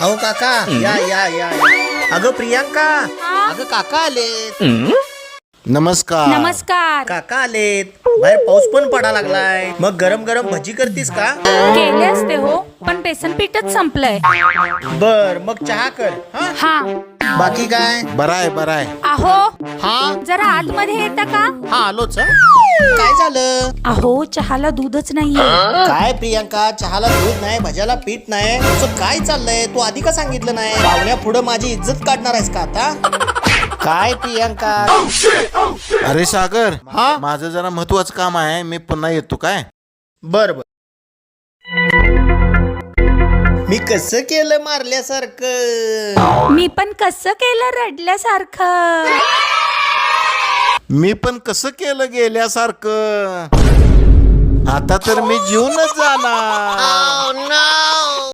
अहो काका या या या अगं प्रियांका अगं काका आलेत. नमस्कार. नमस्कार. काका आलेत. बाहेर पाऊस पण पडा लागलाय. मग गरम गरम भजी करतीस का? केले असते हो, पण बेसन पीठच संपलंय. बर मग चहा कर. हा? हा. बाकी काय? बराय बराय. अहो हा जरा आतमध्ये येता का? हा आलोच. काय झालं? अहो चहाला दूधच नाहीये. काय प्रियांका, चहाला दूध नाही, भज्याला पीठ नाही, तुझं काय चाललंय? तू आधी का सांगितलं नाही? पाहुण्या पुढे माझी इज्जत काढणार आहेस का आता? काय प्रियांका? अरे सागर, हा? माझं जरा महत्वाचं काम आहे, मी पुन्हा येतो काय. बर बर. मी कसं केलं मारल्यासारखं? मी पण कसं केलं रडल्यासारखं. मी पण कसं केलं गेल्यासारखं. आता तर मी जीवनच जाणार.